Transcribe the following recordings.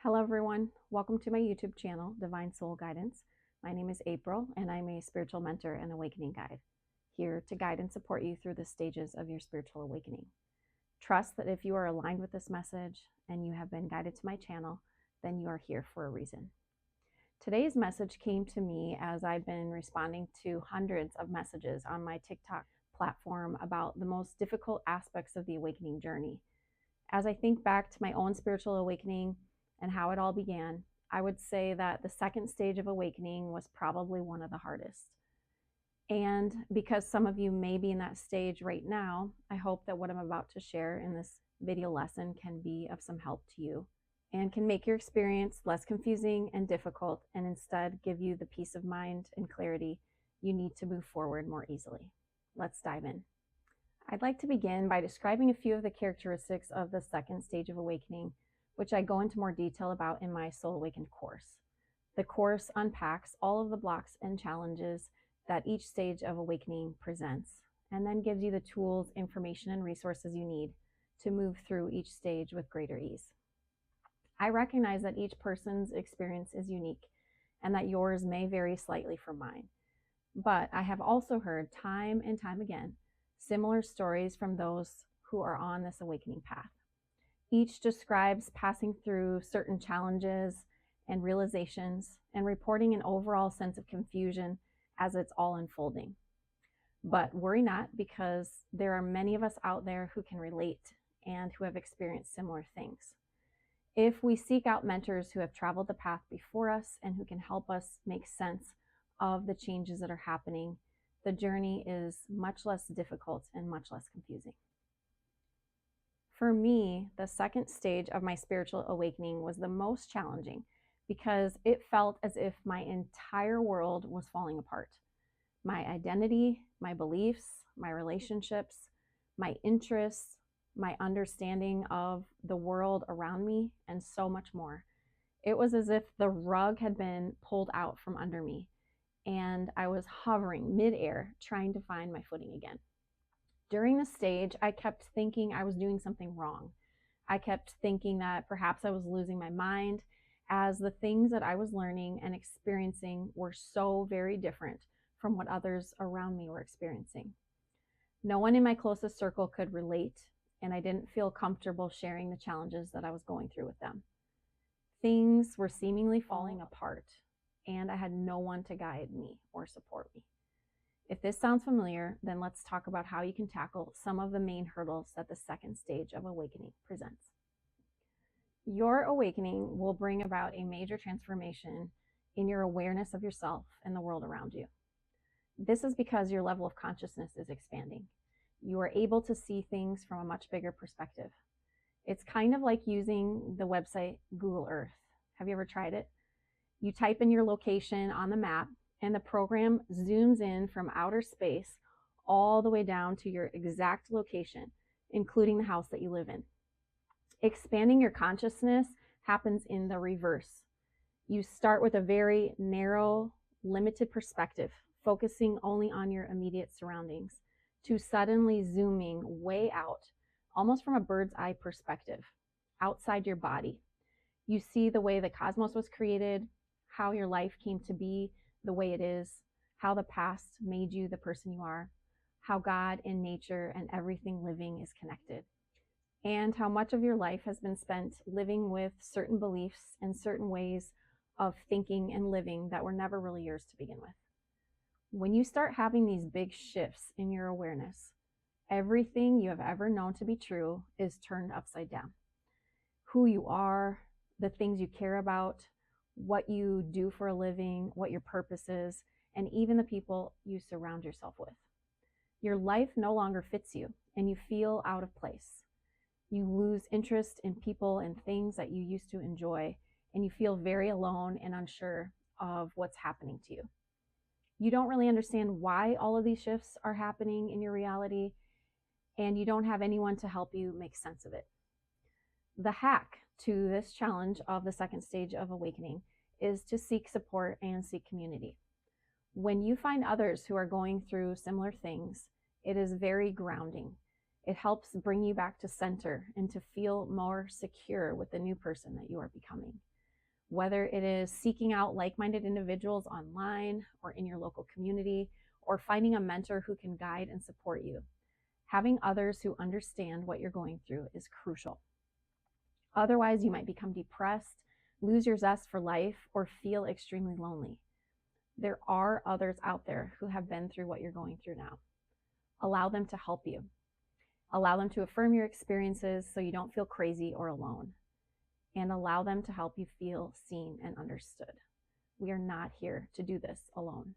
Hello everyone, welcome to my YouTube channel, Divine Soul Guidance. My name is April and I'm a spiritual mentor and awakening guide, here to guide and support you through the stages of your spiritual awakening. Trust that if you are aligned with this message and you have been guided to my channel, then you are here for a reason. Today's message came to me as I've been responding to hundreds of messages on my TikTok platform about the most difficult aspects of the awakening journey. As I think back to my own spiritual awakening and how it all began, I would say that the second stage of awakening was probably one of the hardest. And because some of you may be in that stage right now, I hope that what I'm about to share in this video lesson can be of some help to you and can make your experience less confusing and difficult, and instead give you the peace of mind and clarity you need to move forward more easily. Let's dive in. I'd like to begin by describing a few of the characteristics of the second stage of awakening, which I go into more detail about in my Soul Awakened course. The course unpacks all of the blocks and challenges that each stage of awakening presents, and then gives you the tools, information, and resources you need to move through each stage with greater ease. I recognize that each person's experience is unique and that yours may vary slightly from mine, but I have also heard time and time again similar stories from those who are on this awakening path. Each describes passing through certain challenges and realizations and reporting an overall sense of confusion as it's all unfolding. But worry not, because there are many of us out there who can relate and who have experienced similar things. If we seek out mentors who have traveled the path before us and who can help us make sense of the changes that are happening, the journey is much less difficult and much less confusing. For me, the second stage of my spiritual awakening was the most challenging because it felt as if my entire world was falling apart. My identity, my beliefs, my relationships, my interests, my understanding of the world around me, and so much more. It was as if the rug had been pulled out from under me, and I was hovering midair trying to find my footing again. During this stage, I kept thinking I was doing something wrong. I kept thinking that perhaps I was losing my mind, as the things that I was learning and experiencing were so very different from what others around me were experiencing. No one in my closest circle could relate, and I didn't feel comfortable sharing the challenges that I was going through with them. Things were seemingly falling apart, and I had no one to guide me or support me. If this sounds familiar, then let's talk about how you can tackle some of the main hurdles that the second stage of awakening presents. Your awakening will bring about a major transformation in your awareness of yourself and the world around you. This is because your level of consciousness is expanding. You are able to see things from a much bigger perspective. It's kind of like using the website Google Earth. Have you ever tried it? You type in your location on the map, and the program zooms in from outer space all the way down to your exact location, including the house that you live in. Expanding your consciousness happens in the reverse. You start with a very narrow, limited perspective, focusing only on your immediate surroundings, to suddenly zooming way out, almost from a bird's eye perspective, outside your body. You see the way the cosmos was created, how your life came to be the way it is, how the past made you the person you are, how God and nature and everything living is connected, and how much of your life has been spent living with certain beliefs and certain ways of thinking and living that were never really yours to begin with. When you start having these big shifts in your awareness, everything you have ever known to be true is turned upside down. Who you are, the things you care about, what you do for a living, what your purpose is, and even the people you surround yourself with. Your life no longer fits you, and you feel out of place. You lose interest in people and things that you used to enjoy, and you feel very alone and unsure of what's happening to you. You don't really understand why all of these shifts are happening in your reality, and you don't have anyone to help you make sense of it. The hack to this challenge of the second stage of awakening is to seek support and seek community. When you find others who are going through similar things, it is very grounding. It helps bring you back to center and to feel more secure with the new person that you are becoming. whether it is seeking out like-minded individuals online or in your local community, or finding a mentor who can guide and support you. Having others who understand what you're going through is crucial. Otherwise, you might become depressed, lose your zest for life, or feel extremely lonely. There are others out there who have been through what you're going through now. Allow them to help you. Allow them to affirm your experiences so you don't feel crazy or alone. And allow them to help you feel seen and understood. We are not here to do this alone.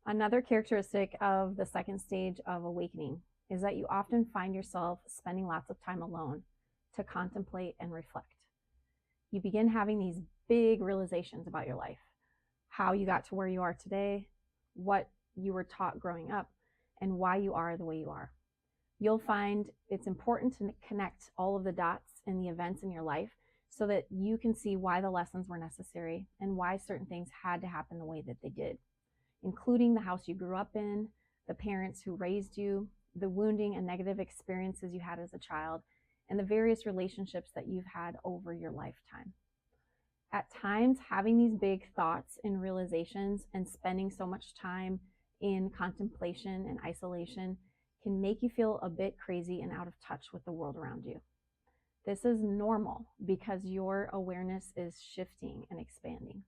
Another characteristic of the second stage of awakening is that you often find yourself spending lots of time alone to contemplate and reflect. You begin having these big realizations about your life, how you got to where you are today, what you were taught growing up, and why you are the way you are. You'll find it's important to connect all of the dots in the events in your life so that you can see why the lessons were necessary and why certain things had to happen the way that they did, including the house you grew up in, the parents who raised you, the wounding and negative experiences you had as a child, and the various relationships that you've had over your lifetime. At times, having these big thoughts and realizations and spending so much time in contemplation and isolation can make you feel a bit crazy and out of touch with the world around you. This is normal because your awareness is shifting and expanding.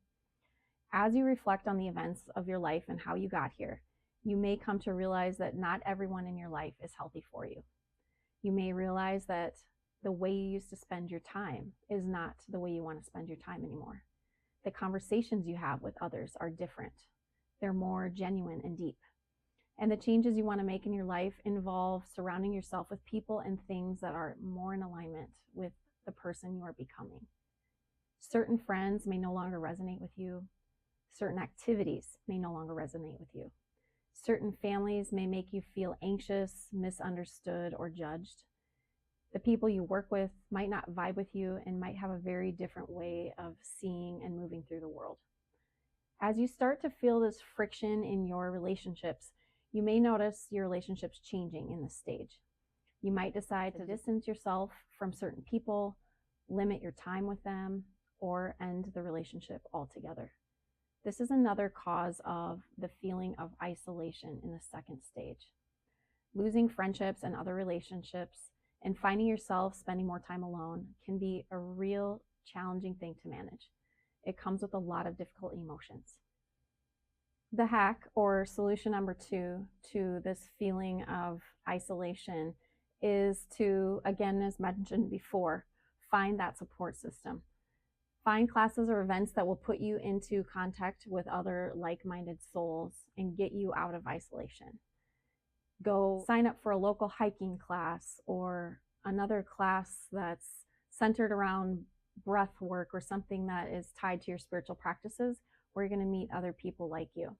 As you reflect on the events of your life and how you got here, you may come to realize that not everyone in your life is healthy for you. You may realize that the way you used to spend your time is not the way you want to spend your time anymore. The conversations you have with others are different. They're more genuine and deep. And the changes you want to make in your life involve surrounding yourself with people and things that are more in alignment with the person you are becoming. Certain friends may no longer resonate with you. Certain activities may no longer resonate with you. Certain families may make you feel anxious, misunderstood, or judged. The people you work with might not vibe with you and might have a very different way of seeing and moving through the world. As you start to feel this friction in your relationships, you may notice your relationships changing in this stage. You might decide to distance yourself from certain people, limit your time with them, or end the relationship altogether. This is another cause of the feeling of isolation in the second stage. Losing friendships and other relationships and finding yourself spending more time alone can be a real challenging thing to manage. It comes with a lot of difficult emotions. The hack or solution number 2 to this feeling of isolation is to, again, as mentioned before, find that support system. Find classes or events that will put you into contact with other like-minded souls and get you out of isolation. Go sign up for a local hiking class or another class that's centered around breath work or something that is tied to your spiritual practices where you're going to meet other people like you.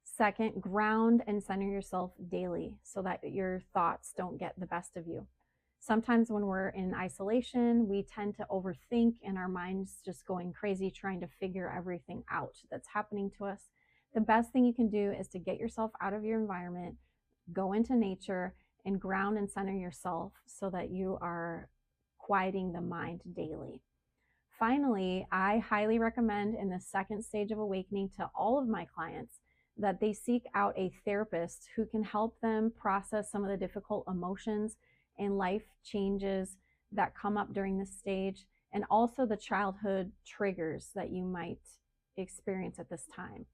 Second, ground and center yourself daily so that your thoughts don't get the best of you. Sometimes when we're in isolation, we tend to overthink and our mind's just going crazy trying to figure everything out that's happening to us. The best thing you can do is to get yourself out of your environment, go into nature, and ground and center yourself so that you are quieting the mind daily. Finally, I highly recommend in the second stage of awakening to all of my clients that they seek out a therapist who can help them process some of the difficult emotions and life changes that come up during this stage, and also the childhood triggers that you might experience at this time.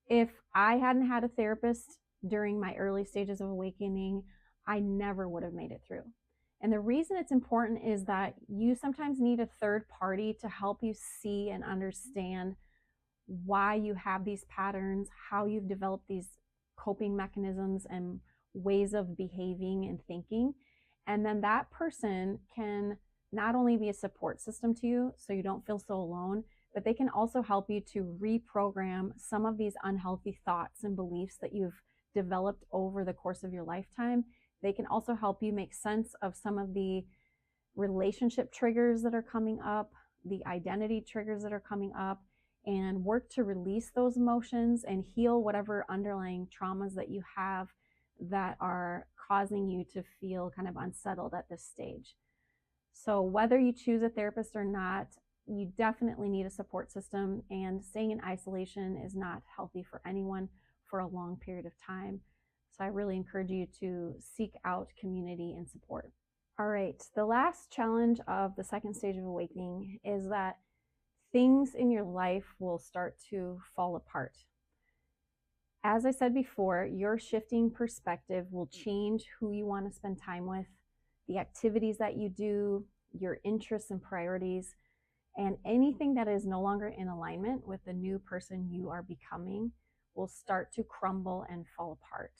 If I hadn't had a therapist during my early stages of awakening, I never would have made it through. And the reason it's important is that you sometimes need a third party to help you see and understand why you have these patterns, how you've developed these coping mechanisms and ways of behaving and thinking. And then that person can not only be a support system to you so you don't feel so alone, but they can also help you to reprogram some of these unhealthy thoughts and beliefs that you've developed over the course of your lifetime. They can also help you make sense of some of the relationship triggers that are coming up, the identity triggers that are coming up, and work to release those emotions and heal whatever underlying traumas that you have that are causing you to feel kind of unsettled at this stage. So whether you choose a therapist or not, you definitely need a support system, and staying in isolation is not healthy for anyone for a long period of time. So I really encourage you to seek out community and support. All right, the last challenge of the second stage of awakening is that things in your life will start to fall apart. As I said before, your shifting perspective will change who you want to spend time with, the activities that you do, your interests and priorities, and anything that is no longer in alignment with the new person you are becoming will start to crumble and fall apart.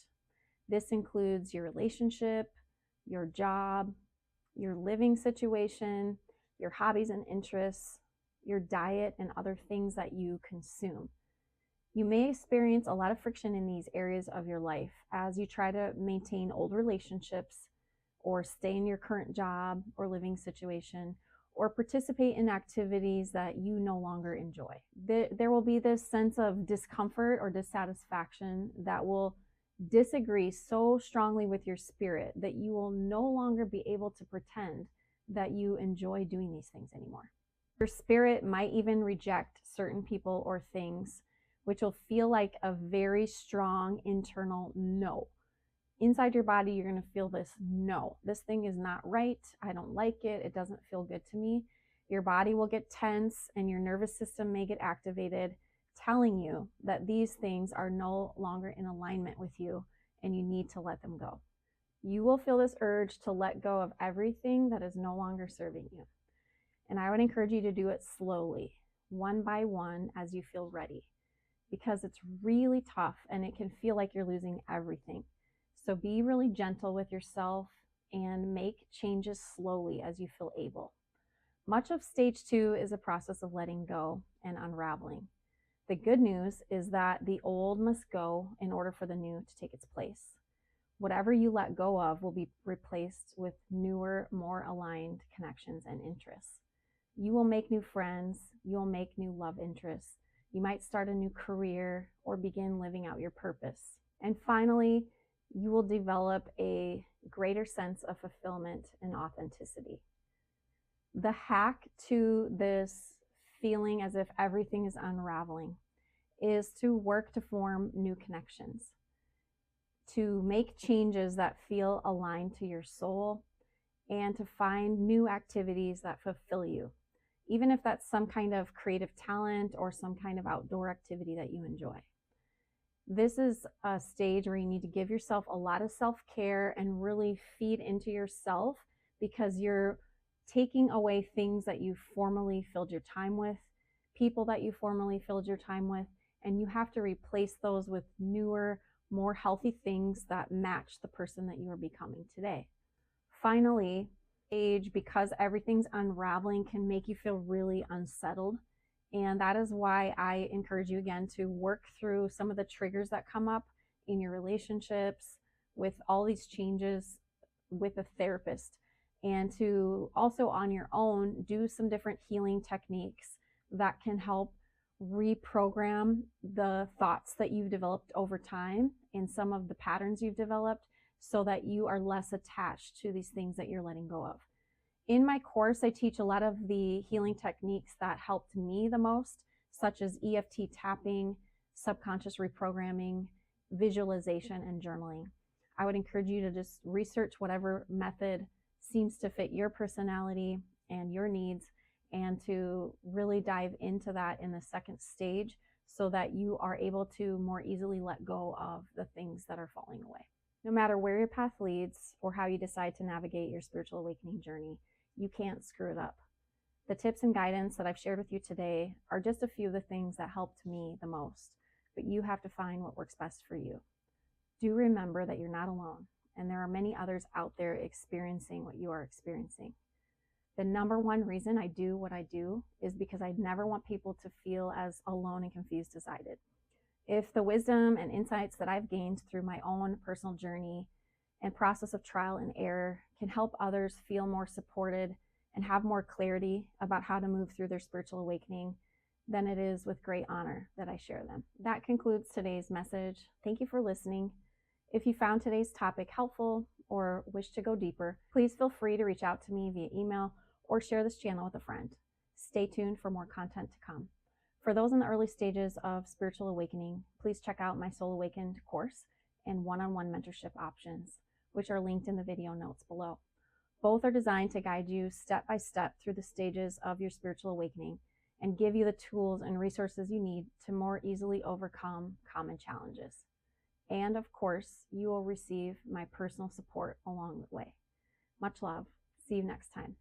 This includes your relationship, your job, your living situation, your hobbies and interests, your diet, and other things that you consume. You may experience a lot of friction in these areas of your life as you try to maintain old relationships, or stay in your current job or living situation, or participate in activities that you no longer enjoy. There will be this sense of discomfort or dissatisfaction that will disagree so strongly with your spirit that you will no longer be able to pretend that you enjoy doing these things anymore. Your spirit might even reject certain people or things, which will feel like a very strong internal no. Inside your body, you're going to feel this no, this thing is not right. I don't like it. It doesn't feel good to me. Your body will get tense and your nervous system may get activated, telling you that these things are no longer in alignment with you and you need to let them go. You will feel this urge to let go of everything that is no longer serving you. And I would encourage you to do it slowly, one by one, as you feel ready, because it's really tough and it can feel like you're losing everything. So be really gentle with yourself and make changes slowly as you feel able. Much of stage 2 is a process of letting go and unraveling. The good news is that the old must go in order for the new to take its place. Whatever you let go of will be replaced with newer, more aligned connections and interests. You will make new friends, you will make new love interests, you might start a new career or begin living out your purpose. And finally, you will develop a greater sense of fulfillment and authenticity. The hack to this feeling as if everything is unraveling is to work to form new connections, to make changes that feel aligned to your soul, and to find new activities that fulfill you, even if that's some kind of creative talent or some kind of outdoor activity that you enjoy. This is a stage where you need to give yourself a lot of self-care and really feed into yourself, because you're taking away things that you formerly filled your time with, people that you formerly filled your time with, and you have to replace those with newer, more healthy things that match the person that you are becoming today. Finally, age, because everything's unraveling, can make you feel really unsettled. And that is why I encourage you again to work through some of the triggers that come up in your relationships with all these changes with a therapist, and to also on your own do some different healing techniques that can help reprogram the thoughts that you've developed over time and some of the patterns you've developed, so that you are less attached to these things that you're letting go of. In my course, I teach a lot of the healing techniques that helped me the most, such as EFT tapping, subconscious reprogramming, visualization, and journaling. I would encourage you to just research whatever method seems to fit your personality and your needs, and to really dive into that in the second stage so that you are able to more easily let go of the things that are falling away. No matter where your path leads or how you decide to navigate your spiritual awakening journey, you can't screw it up. The tips and guidance that I've shared with you today are just a few of the things that helped me the most, but you have to find what works best for you. Do remember that you're not alone, and there are many others out there experiencing what you are experiencing. The number one reason I do what I do is because I never want people to feel as alone and confused as I did. If the wisdom and insights that I've gained through my own personal journey and process of trial and error can help others feel more supported and have more clarity about how to move through their spiritual awakening, then it is with great honor that I share them. That concludes today's message. Thank you for listening. If you found today's topic helpful or wish to go deeper, please feel free to reach out to me via email or share this channel with a friend. Stay stay tuned for more content to come. For those in the early stages of spiritual awakening, please check out my Soul Awakened course and one-on-one mentorship options, which are linked in the video notes below. Both are designed to guide you step by step through the stages of your spiritual awakening and give you the tools and resources you need to more easily overcome common challenges. And of course, you will receive my personal support along the way. Much love. See you next time.